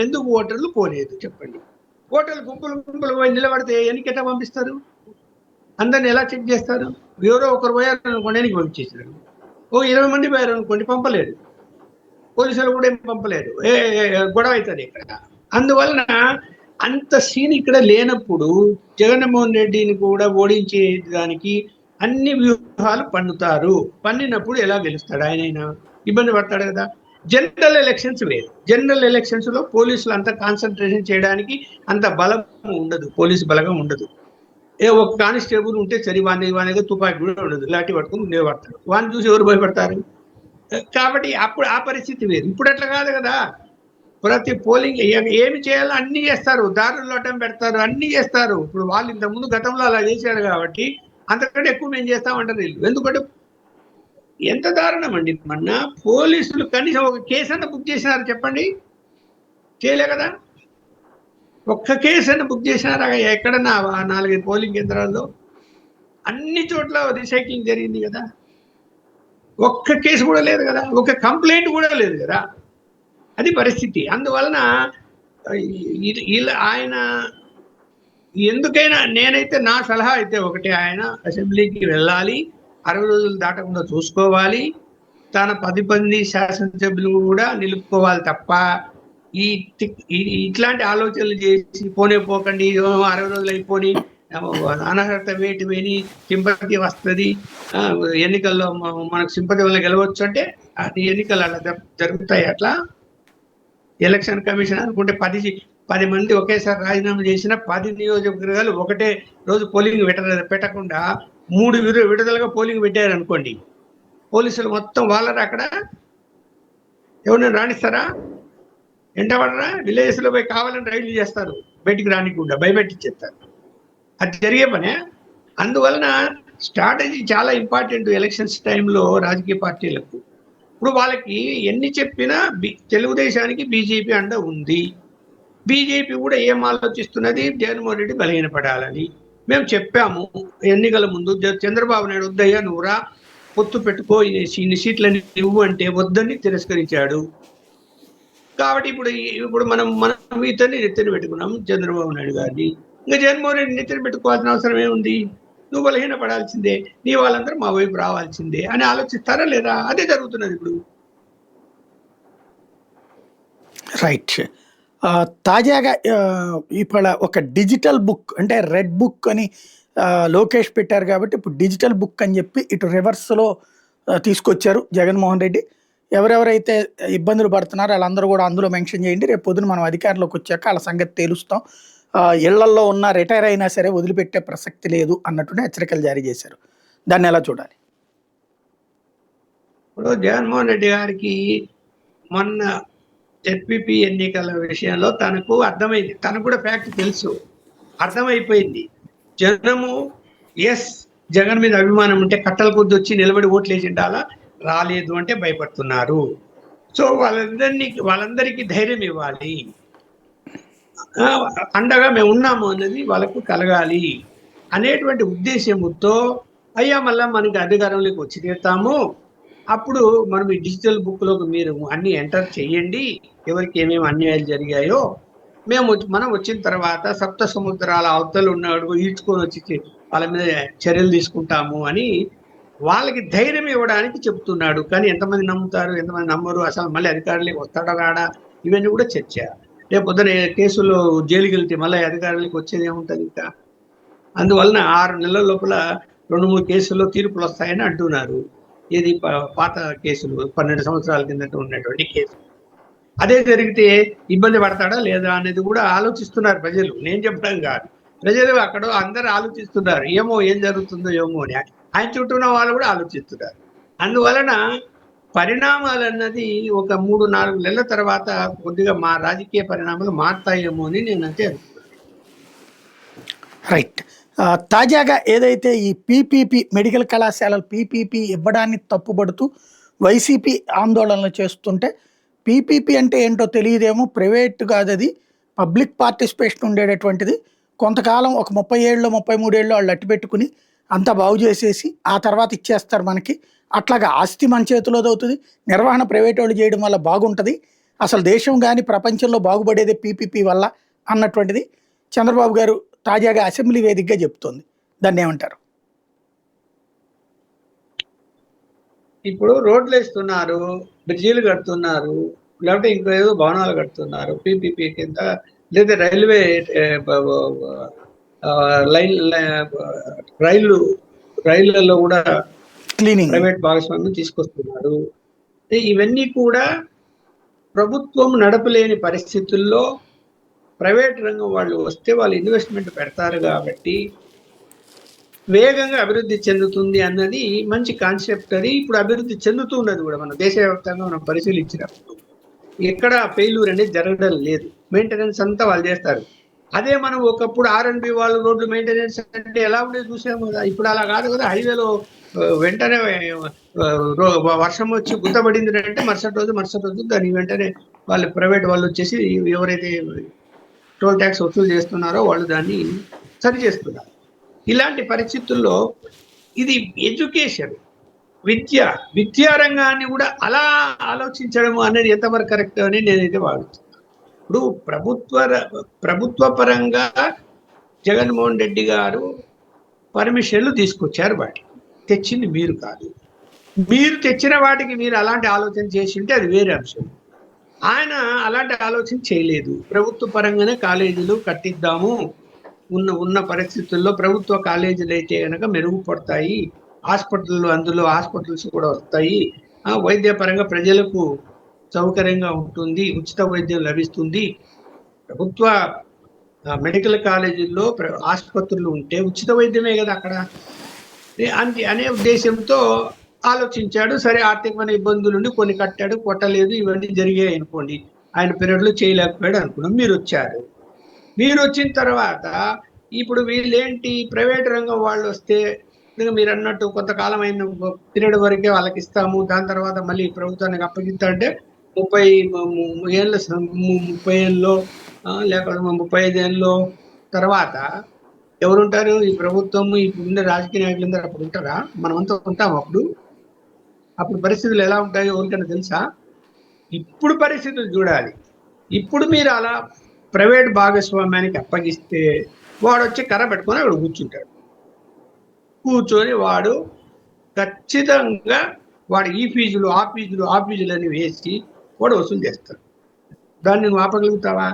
ఎందుకు ఓటర్లు పోలేదు చెప్పండి. ఓటర్లు గుంపులు పోయి నిలబడితే ఎన్నికెట్టా పంపిస్తారు? అందరిని ఎలా చెక్ చేస్తారు? ఎవరో ఒకరు పోయారు అనుకోండి, ఎన్నిక పంపించేసారు. 20 మంది పోయారు అనుకోండి, పంపలేదు. పోలీసులు కూడా ఏం పంపలేదు. గొడవ అవుతుంది ఇక్కడ. అందువలన అంత సీన్ ఇక్కడ లేనప్పుడు జగన్మోహన్ రెడ్డిని కూడా ఓడించేదానికి అన్ని వ్యూహాలు పన్నుతారు. పన్నినప్పుడు ఎలా గెలుస్తాడు? ఆయనైనా ఇబ్బంది పడతాడు కదా. జనరల్ ఎలక్షన్స్ వేరు. జనరల్ ఎలక్షన్స్ లో పోలీసులు అంత కాన్సన్ట్రేషన్ చేయడానికి అంత బలం ఉండదు, పోలీసు బలగం ఉండదు. ఒక కానిస్టేబుల్ ఉంటే సరి, వానికి తుపాకీ కూడా ఉండదు, లాఠీ పట్టుకుని నిలబడతాడు. వాడిని చూసి ఎవరు భయపడతారు? కాబట్టి అప్పుడు ఆ పరిస్థితి వేరు. ఇప్పుడు అట్లా కాదు కదా. ప్రతి పోలింగ్ ఏమి చేయాలో అన్ని చేస్తారు, దారుల్లో అడ్డం పెడతారు, అన్ని చేస్తారు. ఇప్పుడు వాళ్ళు ఇంతకుముందు గతంలో అలా చేశారు కాబట్టి అంతకంటే ఎక్కువ మేము చేస్తామంటారు వీళ్ళు. ఎందుకంటే ఎంత దారుణం అండి. మొన్న పోలీసులు కనీసం ఒక కేసు అన్న బుక్ చేసినారు చెప్పండి? చేయలే కదా. ఒక్క కేసు అన్న బుక్ చేసినారా ఎక్కడన్నా? 4-5 పోలింగ్ కేంద్రాల్లో అన్ని చోట్ల రీసైక్లింగ్ జరిగింది కదా. ఒక్క కేసు కూడా లేదు కదా, ఒక కంప్లైంట్ కూడా లేదు కదా. అది పరిస్థితి. అందువలన ఆయన ఎందుకైనా, నేనైతే నా సలహా అయితే ఒకటి, ఆయన అసెంబ్లీకి వెళ్ళాలి, 60 రోజులు దాటకుండా చూసుకోవాలి, తన 10 మంది శాసనసభ్యులు కూడా నిలుపుకోవాలి తప్ప ఈ ఇట్లాంటి ఆలోచనలు చేసి పోనే పోకండి 60 రోజులు అయిపోయి అనర్హత వేటి వేని సింపతి వస్తుంది, ఎన్నికల్లో మనకు సింపతి వల్ల గెలవచ్చు అంటే అది ఎన్నికలు అలా జరుగుతాయి. అట్లా ఎలక్షన్ కమిషన్ అనుకుంటే 10 మంది ఒకేసారి రాజీనామా చేసిన 10 నియోజకవర్గాలు ఒకటే రోజు పోలింగ్ పెట్టకుండా 3 విడుదలగా పోలింగ్ పెట్టారు అనుకోండి, పోలీసులు మొత్తం వాళ్ళని అక్కడ ఎవరిని రాణిస్తారా? ఎంటబడరా? విలేజెస్ లో పోయి కావాలని రైళ్లు చేస్తారు, బయటికి రానికుండా భయపెట్టించేస్తారు. అది జరిగే పనే. అందువలన స్ట్రాటజీ చాలా ఇంపార్టెంట్ ఎలక్షన్స్ టైంలో రాజకీయ పార్టీలకు. ఇప్పుడు వాళ్ళకి ఎన్ని చెప్పినా తెలుగుదేశానికి బీజేపీ అండ ఉంది. బీజేపీ కూడా ఏం ఆలోచిస్తున్నది, జగన్మోహన్ రెడ్డి బలహీనపడాలని. మేము చెప్పాము ఎన్నికల ముందు, చంద్రబాబు నాయుడు వద్దయ్యా నువ్వురా పొత్తు పెట్టుకో ఇన్ని సీట్లని ఇవ్వు అంటే వద్దని తిరస్కరించాడు. కాబట్టి ఇప్పుడు మనం ఇతన్ని నెత్తిన పెట్టుకున్నాం చంద్రబాబు నాయుడు గారిని. ఇంకా జగన్మోహన్ రెడ్డి నెత్తిన పెట్టుకోవాల్సిన అవసరం ఏముంది? నువ్వు బలహీన పడాల్సిందే, నీ వాళ్ళందరూ మా వైపు రావాల్సిందే అని ఆలోచిస్తారా లేదా? అదే జరుగుతున్నది ఇప్పుడు. రైట్. తాజాగా ఇప్పుడు ఒక డిజిటల్ బుక్ అంటే రెడ్ బుక్ అని లోకేష్ పెట్టారు కాబట్టి ఇప్పుడు డిజిటల్ బుక్ అని చెప్పి ఇటు రివర్స్లో తీసుకొచ్చారు జగన్మోహన్ రెడ్డి. ఎవరెవరైతే ఇబ్బందులు పడుతున్నారో వాళ్ళందరూ కూడా అందులో మెన్షన్ చేయండి, రేపు పొద్దున మనం అధికారంలోకి వచ్చాక వాళ్ళ సంగతి తేలుస్తాం, ఇళ్లల్లో ఉన్న రిటైర్ అయినా సరే వదిలిపెట్టే ప్రసక్తి లేదు అన్నట్టునే హెచ్చరికలు జారీ చేశారు. దాన్ని ఎలా చూడాలి? ఇప్పుడు జగన్మోహన్ రెడ్డి గారికి మొన్న జెడ్పీపీ ఎన్నికల విషయంలో తనకు అర్థమైంది, తనకు కూడా ఫ్యాక్ట్ తెలుసు, అర్థమైపోయింది. జనము జగన్ మీద అభిమానం ఉంటే కట్టల కొద్ది వచ్చి నిలబడి ఓట్లు వేసి ఉండాలా, రాలేదు అంటే భయపడుతున్నారు. సో వాళ్ళందరికీ ధైర్యం ఇవ్వాలి, అండగా మేము ఉన్నాము అన్నది వాళ్ళకు కలగాలి అనేటువంటి ఉద్దేశంతో అయ్యా మళ్ళా మనకి అధికారంలోకి వచ్చి తీరుతాము, అప్పుడు మనం ఈ డిజిటల్ బుక్లోకి మీరు అన్ని ఎంటర్ చేయండి, ఎవరికి ఏమేమి అన్యాయాలు జరిగాయో మనం వచ్చిన తర్వాత సప్త సముద్రాల అవతలు ఉన్నాడు ఈడ్చుకొని వచ్చి వాళ్ళ మీద చర్యలు తీసుకుంటాము అని వాళ్ళకి ధైర్యం ఇవ్వడానికి చెప్తున్నాడు. కానీ ఎంతమంది నమ్ముతారు, ఎంతమంది నమ్మరు, అసలు మళ్ళీ అధికారులకు వస్తాడా రాడా, ఇవన్నీ కూడా చర్చ. రేపు పొద్దున కేసులో జైలుకి వెళ్తే మళ్ళీ అధికారులకు వచ్చేది ఏముంటుంది ఇంకా. అందువలన 6 నెలల లోపల 2-3 కేసుల్లో తీర్పులు వస్తాయని అంటున్నారు. ఇది పాత కేసులు 12 సంవత్సరాల కిందట ఉన్నటువంటి కేసు. అదే జరిగితే ఇబ్బంది పడతాడా లేదా అనేది కూడా ఆలోచిస్తున్నారు ప్రజలు, నేను చెప్పడం కాదు, ప్రజలు అక్కడ అందరూ ఆలోచిస్తున్నారు, ఏం జరుగుతుందో ఏమో అని. ఆయన చుట్టూ ఉన్న వాళ్ళు కూడా ఆలోచిస్తున్నారు. అందువలన పరిణామాలు అన్నది ఒక 3-4 నెలల తర్వాత కొద్దిగా మా రాజకీయ పరిణామాలు మారుతాయేమో అని నేను అంటే రైట్. తాజాగా ఏదైతే ఈ పీపీపీ మెడికల్ కళాశాలలు పీపీపీ ఇవ్వడాన్ని తప్పుపడుతూ వైసీపీ ఆందోళనలు చేస్తుంటే, పీపీపీ అంటే ఏంటో తెలియదేమో, ప్రైవేట్ కాదు అది, పబ్లిక్ పార్టిసిపేషన్ ఉండేటటువంటిది. కొంతకాలం ఒక 30 ఏళ్ళు 33 ఏళ్ళు వాళ్ళు అట్టి పెట్టుకుని అంతా బాగు చేసేసి ఆ తర్వాత ఇచ్చేస్తారు మనకి. అట్లాగా ఆస్తి మన చేతిలోది అవుతుంది, నిర్వహణ ప్రైవేట్ వాళ్ళు చేయడం వల్ల బాగుంటుంది, అసలు దేశం కానీ ప్రపంచంలో బాగుపడేదే పీపీపీ వల్ల అన్నటువంటిది చంద్రబాబు గారు తాజాగా అసెంబ్లీ వేదికగా చెప్తోంది. దాన్ని ఏమంటారు? ఇప్పుడు రోడ్లు వేస్తున్నారు, బ్రిడ్జీలు కడుతున్నారు, లేకపోతే ఇంకో ఏదో భవనాలు కడుతున్నారు పీపీపీ కింద, లేదా రైల్వే రైళ్లలో కూడా క్లీనింగ్ ప్రైవేట్ భాగస్వామ్యం తీసుకొస్తున్నారు. ఇవన్నీ కూడా ప్రభుత్వం నడపలేని పరిస్థితుల్లో ప్రైవేట్ రంగం వాళ్ళు వస్తే వాళ్ళు ఇన్వెస్ట్మెంట్ పెడతారు కాబట్టి వేగంగా అభివృద్ధి చెందుతుంది అన్నది మంచి కాన్సెప్ట్. అది ఇప్పుడు అభివృద్ధి చెందుతున్నది కూడా. మన దేశవ్యాప్తంగా మనం పరిశీలించినప్పుడు ఎక్కడ ఫెయిల్యూర్ అనేది జరగడం లేదు, మెయింటెనెన్స్ అంతా వాళ్ళు చేస్తారు. అదే మనం ఒకప్పుడు R&B వాళ్ళు రోడ్లు మెయింటెనెన్స్ అంటే ఎలా ఉండేది చూసాము కదా, ఇప్పుడు అలా కాదు కదా. హైవేలో వెంటనే వర్షం వచ్చి గుత్తపడింది అంటే మరుసటి రోజు దాని వెంటనే వాళ్ళు ప్రైవేట్ వాళ్ళు వచ్చేసి ఎవరైతే టోల్ ట్యాక్స్ వసూలు చేస్తున్నారో వాళ్ళు దాన్ని సరి చేస్తున్నారు. ఇలాంటి పరిస్థితుల్లో ఇది ఎడ్యుకేషన్, విద్యారంగాన్ని కూడా అలా ఆలోచించడం అనేది ఎంతవరకు కరెక్ట్ అని నేనైతే వాడుతున్నాను. ఇప్పుడు ప్రభుత్వ పరంగా జగన్మోహన్ రెడ్డి గారు పర్మిషన్లు తీసుకొచ్చారు, వాటికి తెచ్చింది మీరు కాదు. మీరు తెచ్చిన వాటికి మీరు అలాంటి ఆలోచన చేసి ఉంటే అది వేరే అంశం. ఆయన అలాంటి ఆలోచన చేయలేదు. ప్రభుత్వ పరంగానే కాలేజీలు కట్టిద్దాము, ఉన్న పరిస్థితుల్లో ప్రభుత్వ కాలేజీలు అయితే కనుక మెరుగుపడతాయి, అందులో హాస్పిటల్స్ కూడా వస్తాయి, వైద్య పరంగా ప్రజలకు సౌకర్యంగా ఉంటుంది, ఉచిత వైద్యం లభిస్తుంది, ప్రభుత్వ మెడికల్ కాలేజీల్లో ఆసుపత్రులు ఉంటే ఉచిత వైద్యమే కదా అక్కడ అనే ఉద్దేశంతో ఆలోచించాడు. సరే, ఆర్థికమైన ఇబ్బందులు ఉండి కొన్ని కట్టాడు, కొట్టలేదు, ఇవన్నీ జరిగాయి అనుకోండి. ఆయన పీరియడ్లో చేయలేకపోయాడు అనుకున్నాం. మీరు వచ్చిన తర్వాత ఇప్పుడు వీళ్ళేంటి, ప్రైవేట్ రంగం వాళ్ళు వస్తే మీరు అన్నట్టు కొంతకాలం అయిన పీరియడ్ వరకే వాళ్ళకి ఇస్తాము, దాని తర్వాత మళ్ళీ ప్రభుత్వానికి అప్పగిస్తా అంటే 30 ఏళ్ళ 30 ఏళ్ళలో లేకపోతే 35 ఏళ్ళలో తర్వాత ఎవరుంటారు? ఈ ప్రభుత్వం, ఇప్పుడు ఉండే రాజకీయ నాయకులందరూ అప్పుడు ఉంటారా? మనమంతా ఉంటాం అప్పుడు పరిస్థితులు ఎలా ఉంటాయో ఎవరికైనా తెలుసా? ఇప్పుడు పరిస్థితులు చూడాలి. ఇప్పుడు మీరు అలా ప్రైవేట్ భాగస్వామ్యానికి అప్పగిస్తే వాడు వచ్చి కర్ర పెట్టుకొని అక్కడ కూర్చొని వాడు ఖచ్చితంగా వాడు ఈ ఫీజులు ఆ ఫీజులు అని వేసి వాడు వసూలు చేస్తాడు. దాన్ని నువ్వు ఆపగలుగుతావా?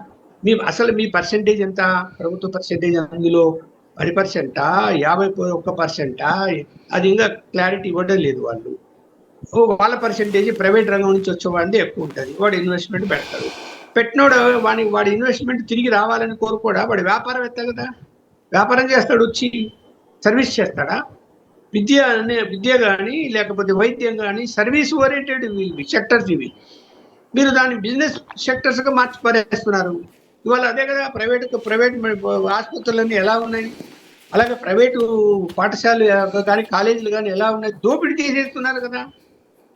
అసలు మీ పర్సెంటేజ్ ఎంత? ప్రభుత్వ పర్సెంటేజ్ అందులో 10%, 51%? అది ఇంకా క్లారిటీ ఇవ్వడం లేదు వాళ్ళు. వాళ్ళ పర్సెంటేజ్ ప్రైవేట్ రంగం నుంచి వచ్చే వాళ్ళది ఎక్కువ ఉంటుంది. వాడు ఇన్వెస్ట్మెంట్ పెడతాడు. పెట్టినోడు వాడి ఇన్వెస్ట్మెంట్ తిరిగి రావాలని కోరుకోడా? వాడు వ్యాపారవేత్త కదా, వ్యాపారం చేస్తాడు, వచ్చి సర్వీస్ చేస్తాడా? విద్య కానీ లేకపోతే వైద్యం కానీ సర్వీస్ ఓరియంటెడ్ సెక్టర్స్ ఇవి. మీరు దాన్ని బిజినెస్ సెక్టర్స్గా మార్చి పడేస్తున్నారు. ఇవాళ అదే కదా, ప్రైవేట్ ఆసుపత్రులన్నీ ఎలా ఉన్నాయి, అలాగే ప్రైవేటు పాఠశాలలు కానీ కాలేజీలు కానీ ఎలా ఉన్నాయి, దోపిడీ చేసేస్తున్నారు కదా.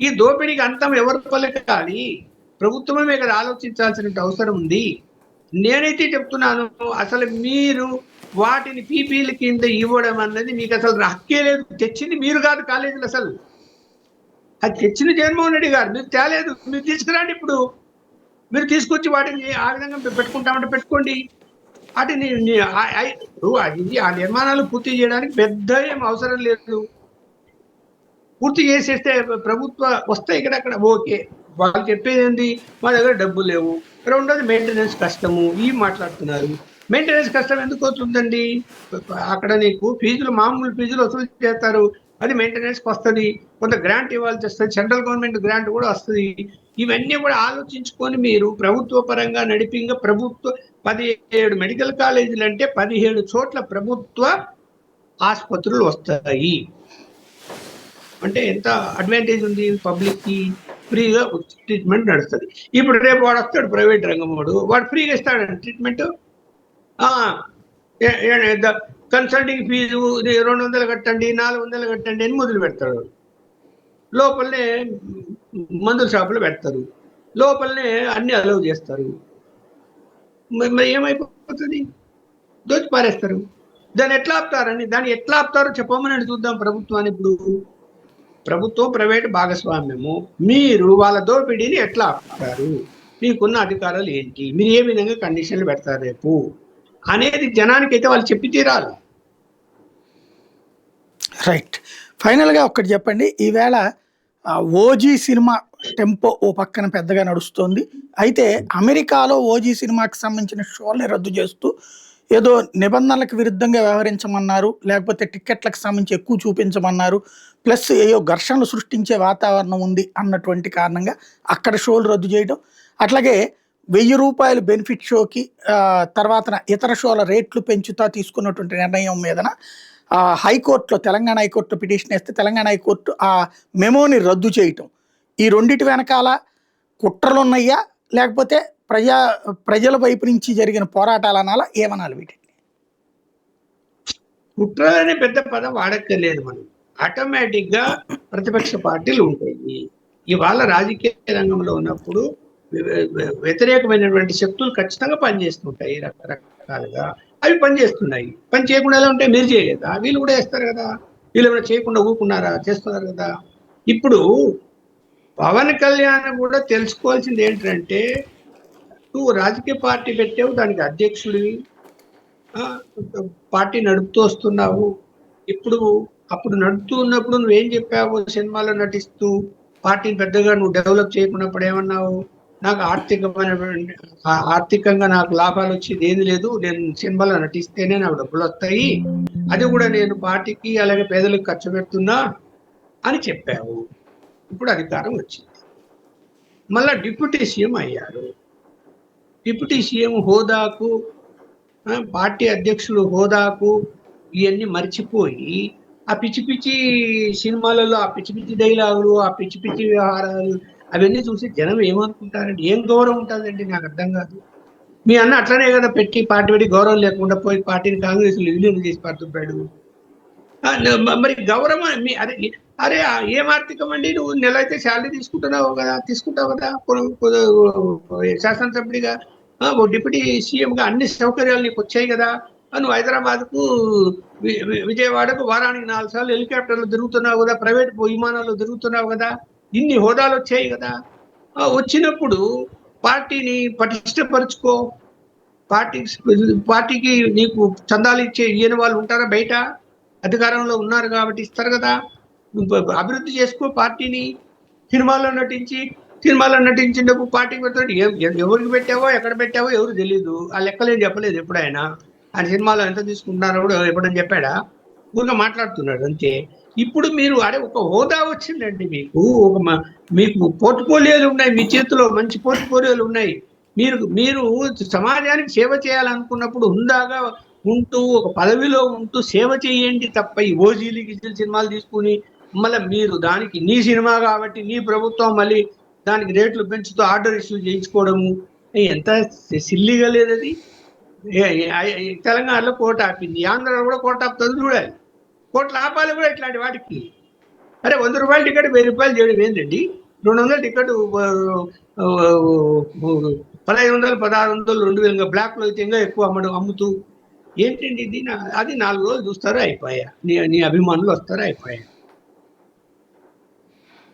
ఈ దోపిడీకి అంతం ఎవరు పలకాలి? ప్రభుత్వమే కదా ఆలోచించాల్సిన అవసరం ఉంది. నేనైతే చెప్తున్నాను, అసలు మీరు వాటిని పీపీల కింద ఇవ్వడం అన్నది మీకు అసలు హక్కే లేదు. తెచ్చింది మీరు కాదు కాలేజీలు, అసలు అది తెచ్చింది జగన్మోహన్ రెడ్డి గారు. మీరు తేలేదు, మీరు తీసుకురండి. ఇప్పుడు మీరు తీసుకొచ్చి వాటిని ఆ విధంగా పెట్టుకుంటామంటే పెట్టుకోండి. వాటిని ఆ నిర్మాణాలు పూర్తి చేయడానికి పెద్ద ఏం అవసరం లేదు. పూర్తి చేసేస్తే ప్రభుత్వ వస్తాయి ఇక్కడక్కడ, ఓకే. వాళ్ళు చెప్పేది ఏంటి, మా దగ్గర డబ్బులు లేవు, రెండోది మెయింటెనెన్స్ కష్టము, ఇవి మాట్లాడుతున్నారు. మెయింటెనెన్స్ కష్టం ఎందుకు అవుతుందండి? అక్కడ నీకు మామూలు ఫీజులు వసూలు చేస్తారు, అది మెయింటెనెన్స్కి వస్తుంది, కొంత గ్రాంట్ ఇవ్వాల్సి వస్తుంది, సెంట్రల్ గవర్నమెంట్ గ్రాంట్ కూడా వస్తుంది. ఇవన్నీ కూడా ఆలోచించుకొని మీరు ప్రభుత్వ పరంగా నడిపింగా 17 మెడికల్ కాలేజీలు అంటే 17 చోట్ల ప్రభుత్వ ఆసుపత్రులు వస్తాయి అంటే ఎంత అడ్వాంటేజ్ ఉంది పబ్లిక్కి? ఫ్రీగా ట్రీట్మెంట్ నడుస్తుంది. ఇప్పుడు రేపు వాడు వస్తాడు ప్రైవేట్ రంగం వాడు ఫ్రీగా ఇస్తాడు ట్రీట్మెంట్. కన్సల్టింగ్ ఫీజు 200 కట్టండి, 400 కట్టండి అని మొదలు పెడతాడు. లోపలనే మందుల షాపులు పెడతారు, లోపలనే అన్ని అలౌ చేస్తారు. మరి ఏమైపోతుంది? దోచి పారేస్తారు. దాన్ని ఎట్లా ఆపుతారో చెప్పమని చూద్దాం ప్రభుత్వాన్ని. ఇప్పుడు ప్రభుత్వం ప్రైవేట్ భాగస్వామ్యము, మీరు వాళ్ళ దోపిడీని ఎట్లా ఆపుతారు? మీకున్న అధికారాలు ఏంటి? మీరు ఏ విధంగా కండిషన్లు పెడతారు రేపు అనేది జనానికైతే వాళ్ళు చెప్పి తీరాలి. రైట్. ఫైనల్గా ఒక్కటి చెప్పండి, ఈవేళ ఓజీ సినిమా టెంపో ఓ పక్కన పెద్దగా నడుస్తుంది. అయితే అమెరికాలో ఓజీ సినిమాకి సంబంధించిన షోల్ని రద్దు చేస్తూ ఏదో నిబంధనలకు విరుద్ధంగా వ్యవహరించమన్నారు, లేకపోతే టిక్కెట్లకు సంబంధించి ఎక్కువ చూపించమన్నారు, ప్లస్ ఏయో ఘర్షణలు సృష్టించే వాతావరణం ఉంది అన్నటువంటి కారణంగా అక్కడ షోలు రద్దు చేయడం, అట్లాగే ₹1000 బెనిఫిట్ షోకి తర్వాత ఇతర షోల రేట్లు పెంచుతా తీసుకున్నటువంటి నిర్ణయం మీదన హైకోర్టులో, తెలంగాణ హైకోర్టులో పిటిషన్ వేస్తే తెలంగాణ హైకోర్టు ఆ మెమోని రద్దు చేయటం, ఈ రెండిటి వెనకాల కుట్రలు ఉన్నాయా లేకపోతే ప్రజల వైపు నుంచి జరిగిన పోరాటాలు అనాలా, ఏమనాలి వీటిని? కుట్రలనే పెద్ద పదం వాడక్కర్లేదు. మనం ఆటోమేటిక్ గా ప్రతిపక్ష పార్టీలు ఉంటాయి. ఇవాళ రాజకీయ రంగంలో ఉన్నప్పుడు వ్యతిరేకమైనటువంటి శక్తులు ఖచ్చితంగా పనిచేస్తుంటాయి రకరకాలుగా. అవి పనిచేస్తున్నాయి. పని చేయకుండా ఎలా ఉంటే మీరు చేయలేదా? వీళ్ళు కూడా చేస్తారు కదా. వీళ్ళు ఏమైనా చేయకుండా ఊరుకున్నారా? చేస్తున్నారు కదా. ఇప్పుడు పవన్ కళ్యాణ్ కూడా తెలుసుకోవాల్సింది ఏంటంటే, నువ్వు రాజకీయ పార్టీ పెట్టావు, దానికి అధ్యక్షుడివి, పార్టీ నడుపుతూ వస్తున్నావు. అప్పుడు నడుపుతూ ఉన్నప్పుడు నువ్వేం చెప్పావు? సినిమాలో నటిస్తూ పార్టీని పెద్దగా నువ్వు డెవలప్ చేయకున్నప్పుడు ఏమన్నావు? నాకు ఆర్థికంగా నాకు లాభాలు వచ్చేది ఏది లేదు, నేను సినిమాలో నటిస్తేనే నాకు డబ్బులు వస్తాయి, అది కూడా నేను పార్టీకి అలాగే పేదలకు ఖర్చు పెడుతున్నా అని చెప్పావు. ఇప్పుడు అధికారం వచ్చింది, మళ్ళా డిప్యూటీ సీఎం అయ్యారు. డిప్యూటీ సీఎం హోదాకు, పార్టీ అధ్యక్షులు హోదాకు ఇవన్నీ మర్చిపోయి ఆ పిచ్చి పిచ్చి సినిమాలలో ఆ పిచ్చి పిచ్చి డైలాగులు, ఆ పిచ్చి పిచ్చి వ్యవహారాలు అవన్నీ చూసి జనం ఏమనుకుంటారండి? ఏం గౌరవం ఉంటుందండి? నాకు అర్థం కాదు. మీ అన్న అట్లనే కదా పెట్టి పార్టీ పెట్టి గౌరవం లేకుండా పోయి పార్టీని కాంగ్రెస్ విలీనం చేసి పడుతుంటాడు. మరి గౌరవం అరే అరే ఏం ఆర్థికం అండి? నువ్వు నెల అయితే శాలరీ తీసుకుంటావు కదా శాసనసభ్యుడిగా, డిప్యూటీ సీఎంగా అన్ని సౌకర్యాలు నీకు వచ్చాయి కదా. నువ్వు హైదరాబాద్కు విజయవాడకు వారానికి 4 సార్లు హెలికాప్టర్లు తిరుగుతున్నావు కదా, ప్రైవేట్ విమానాల్లో తిరుగుతున్నావు కదా, ఇన్ని హోదాలు వచ్చాయి కదా. వచ్చినప్పుడు పార్టీని పటిష్టపరుచుకో. పార్టీకి నీకు చందాలు ఇయ్యని వాళ్ళు ఉంటారా? బయట అధికారంలో ఉన్నారు కాబట్టి ఇస్తారు కదా. అభివృద్ధి చేసుకో పార్టీని. సినిమాల్లో నటించినప్పుడు పార్టీకి పెడతాడు. ఎవరికి పెట్టావో ఎక్కడ పెట్టావో ఎవరు తెలియదు. ఆ లెక్కలేం చెప్పలేదు ఎప్పుడైనా. ఆయన సినిమాలో ఎంత తీసుకుంటున్నారో కూడా ఎప్పుడైనా చెప్పాడా? ఊరిగా మాట్లాడుతున్నాడు అంతే. ఇప్పుడు మీరు ఒక హోదా వచ్చిందండి మీకు పోర్ట్ఫోలియోలు ఉన్నాయి, మీ చేతిలో మంచి పోర్ట్ఫోలియోలు ఉన్నాయి. మీరు సమాజానికి సేవ చేయాలనుకున్నప్పుడు హుందాగా ఉంటూ ఒక పదవిలో ఉంటూ సేవ చేయండి తప్ప ఈ ఓజీలు గిజీలు సినిమాలు తీసుకుని మళ్ళీ మీరు దానికి నీ సినిమా కాబట్టి నీ ప్రభుత్వం మళ్ళీ దానికి రేట్లు పెంచుతూ ఆర్డర్ ఇష్యూ చేయించుకోవడము ఎంత సిల్లిగా లేదు అది. తెలంగాణలో కోర్టు ఆపింది, ఆంధ్రలో కూడా కోర్టు ఆపుతుంది. చూడాలి, కోర్టులు ఆపాలి కూడా ఇట్లాంటి వాటికి. అరే 100 రూపాయల టికెట్ 1000 రూపాయలు చేయడం ఏంటండి? 200 టికెట్ 1500, 1600, 2000 బ్లాక్ లో అయితే ఇంకా ఎక్కువ అమ్ముతూ ఏంటండి ఇది? అది 4 రోజులు చూస్తారా అయిపోయా, నీ అభిమానులు వస్తారా అయిపోయా.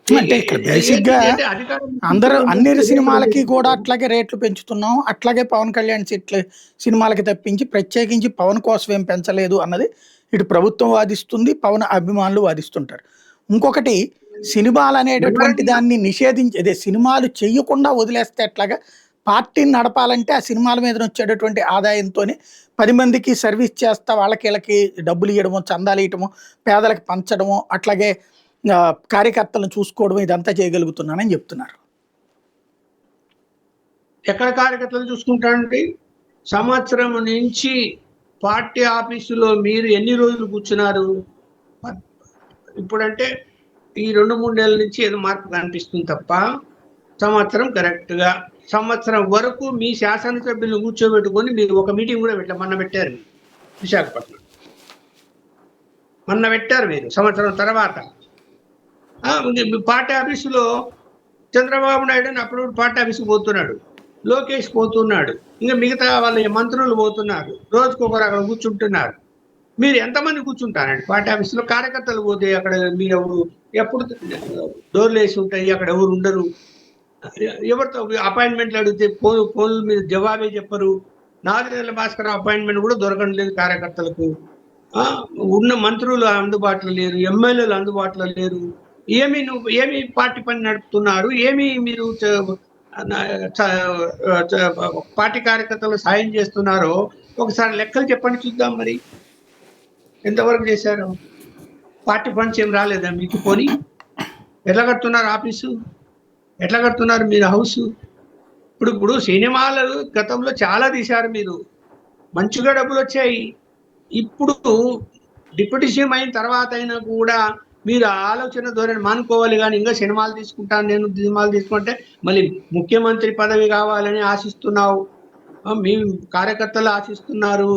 అంటే ఇక్కడ బేసిక్ గా అందరూ అన్ని సినిమాలకి కూడా అట్లాగే రేట్లు పెంచుతున్నాం, అట్లాగే పవన్ కళ్యాణ్ సినిమాలకి తప్పించి ప్రత్యేకించి పవన్ కోసం ఏం పెంచలేదు అన్నది ఇటు ప్రభుత్వం వాదిస్తుంది, పవన్ అభిమానులు వాదిస్తుంటారు. ఇంకొకటి, సినిమాలు అనేటటువంటి దాన్ని అదే సినిమాలు చెయ్యకుండా వదిలేస్తే ఎట్లాగా, పార్టీని నడపాలంటే ఆ సినిమాల మీద వచ్చేటటువంటి ఆదాయంతోనే 10 మందికి సర్వీస్ చేస్తా వాళ్ళకి వీళ్ళకి డబ్బులు ఇవ్వడము, చందాలు ఇవ్వడము, పేదలకు పంచడము, అట్లాగే కార్యకర్తలను చూసుకోవడం, ఇదంతా చేయగలుగుతున్నానని చెప్తున్నారు. ఎక్కడ కార్యకర్తలు చూసుకుంటారండి? సంవత్సరం నుంచి పార్టీ ఆఫీసులో మీరు ఎన్ని రోజులు కూర్చున్నారు? ఇప్పుడంటే ఈ 2-3 నెలల నుంచి ఏదో మార్పు కనిపిస్తుంది తప్ప సంవత్సరం కరెక్ట్గా సంవత్సరం వరకు మీ శాసనసభ్యులను కూర్చోబెట్టుకొని మీరు ఒక మీటింగ్ కూడా మొన్న పెట్టారు విశాఖపట్నం. మొన్న పెట్టారు మీరు సంవత్సరం తర్వాత. పార్టీ ఆఫీసులో చంద్రబాబు నాయుడు అప్పుడు పార్టీ ఆఫీసుకు పోతున్నాడు, లోకేష్ పోతున్నాడు, ఇంకా మిగతా వాళ్ళ మంత్రులు పోతున్నారు, రోజుకొకరు అక్కడ కూర్చుంటున్నారు. మీరు ఎంతమంది కూర్చుంటారండి పార్టీ ఆఫీసులో? కార్యకర్తలు పోతే అక్కడ మీరు ఎప్పుడు డోర్లు వేసి ఉంటాయి, అక్కడ ఎవరు ఉండరు. ఎవరితో అపాయింట్మెంట్లు అడిగితే ఫోన్ల మీద జవాబే చెప్పరు. నాగేంద్ర భాస్కర్ అపాయింట్మెంట్ కూడా దొరకడం లేదు కార్యకర్తలకు. ఉన్న మంత్రులు అందుబాటులో లేరు, ఎమ్మెల్యేలు అందుబాటులో లేరు. ఏమి పార్టీ పని నడుపుతున్నారు? ఏమి మీరు పార్టీ కార్యకర్తలు సాయం చేస్తున్నారో ఒకసారి లెక్కలు చెప్పండి చూద్దాం. మరి ఎంతవరకు చేశారు? పార్టీ ఫండ్స్ ఏం రాలేదా మీకు? పోనీ ఎట్లా కడుతున్నారు ఆఫీసు? ఎట్లా కడుతున్నారు మీరు హౌస్? ఇప్పుడు సినిమాలు గతంలో చాలా తీశారు మీరు, మంచిగా డబ్బులు వచ్చాయి. ఇప్పుడు డిప్యూటీ సీఎం అయిన తర్వాత అయినా కూడా మీరు ఆలోచన ధోరణి మానుకోవాలి. కానీ ఇంకా సినిమాలు తీసుకుంటే మళ్ళీ ముఖ్యమంత్రి పదవి కావాలని ఆశిస్తున్నావు, మీ కార్యకర్తలు ఆశిస్తున్నారు,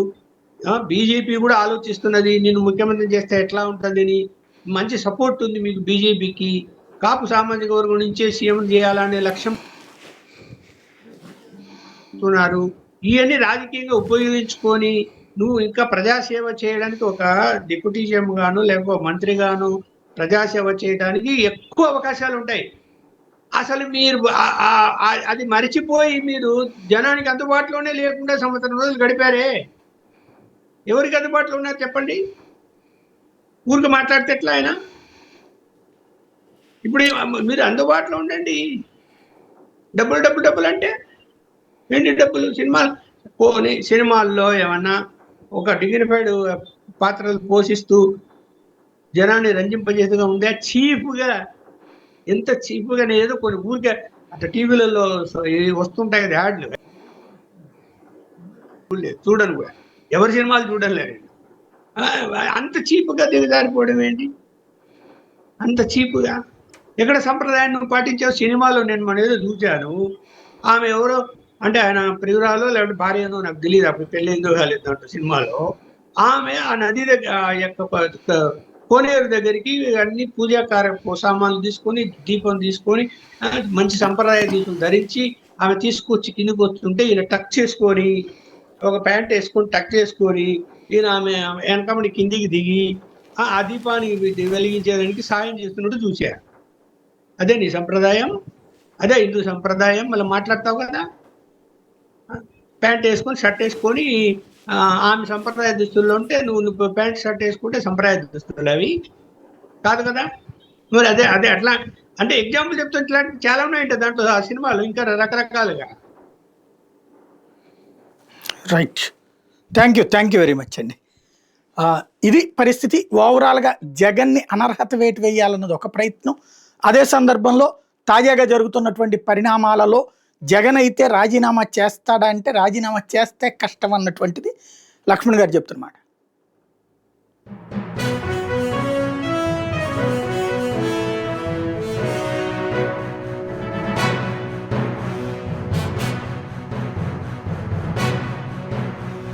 బీజేపీ కూడా ఆలోచిస్తున్నది నేను ముఖ్యమంత్రి చేస్తే ఎట్లా ఉంటుందని. మంచి సపోర్ట్ ఉంది మీకు బీజేపీకి. కాపు సామాజిక వర్గం నుంచే సీఎం చేయాలనే లక్ష్యం ఉన్నారు. ఇవన్నీ రాజకీయంగా ఉపయోగించుకొని నువ్వు ఇంకా ప్రజాసేవ చేయడానికి ఒక డిప్యూటీ సీఎం గాను లేకపోతే మంత్రిగాను ప్రజాసేవ చేయడానికి ఎక్కువ అవకాశాలు ఉంటాయి. అసలు మీరు అది మరిచిపోయి మీరు జనానికి అందుబాటులోనే లేకుండా సంవత్సరం రోజులు గడిపారే. ఎవరికి అందుబాటులో ఉన్నారు చెప్పండి? ఊరికి మాట్లాడితే ఎట్లా? ఆయన. ఇప్పుడు మీరు అందుబాటులో ఉండండి. డబ్బులు డబ్బులు డబ్బులు అంటే ఏంటి డబ్బులు? సినిమాల్లో ఏమన్నా ఒక డిగ్నిఫైడ్ పాత్రలు పోషిస్తూ జనాన్ని రంజింపజేసేగా ఉందే చీప్గా, ఎంత చీప్గా ఏదో కొన్ని ఊరికే అట్లా టీవీలలో వస్తుంటాయి కదా యాడ్లు, చూడను కూడా, ఎవరి సినిమాలు చూడలేదు. అంత చీప్గా దిగజారిపోవడం ఏంటి? అంత చీప్గా ఎక్కడ సంప్రదాయాన్ని పాటించావు? సినిమాలో నేను మన ఏదో చూశాను, ఆమె ఎవరో అంటే ఆయన ప్రియురాలో లేకపోతే భార్యనో నాకు తెలియదు, అప్పుడు పెళ్ళిందో కాలేదు అంట సినిమాలో. ఆమె ఆ నది దగ్గర ఆ యొక్క కోనేరు దగ్గరికి అన్ని పూజాకార సామాన్లు తీసుకొని, దీపం తీసుకొని, మంచి సంప్రదాయ దీపం ధరించి ఆమె తీసుకొచ్చి కిందికి వస్తుంటే ఈయన టక్ చేసుకొని, ఒక ప్యాంట్ వేసుకొని టక్ చేసుకొని, ఈయన ఆమె వెనకమని కిందికి దిగి ఆ దీపాన్ని వెలిగించేదానికి సాయం చేస్తున్నట్టు చూశారు. అదే నీ సంప్రదాయం? అదే హిందూ సంప్రదాయం? మళ్ళీ మాట్లాడతావు కదా. ప్యాంట్ వేసుకొని షర్ట్ వేసుకొని ఆమె సంప్రదాయ దుస్తుల్లో ఉంటే నువ్వు ప్యాంట్ షర్ట్ వేసుకుంటే సంప్రదాయ దుస్తులు అవి కాదు కదా. మరి అదే అదే అట్లా అంటే ఎగ్జాంపుల్ చెప్తే ఇట్లాంటి చాలా ఉన్నాయంటే దాంట్లో ఆ సినిమాలు ఇంకా రకరకాలుగా. Right, thank you very much అండి. ఇది పరిస్థితి. ఓవరాల్గా జగన్ని అనర్హత వేటు వేయాలన్నది ఒక ప్రయత్నం. అదే సందర్భంలో తాజాగా జరుగుతున్నటువంటి పరిణామాలలో జగన్ అయితే రాజీనామా చేస్తాడా అంటే రాజీనామా చేస్తే కష్టం అన్నటువంటిది లక్ష్మణ్ గారు చెప్తున్నమాట.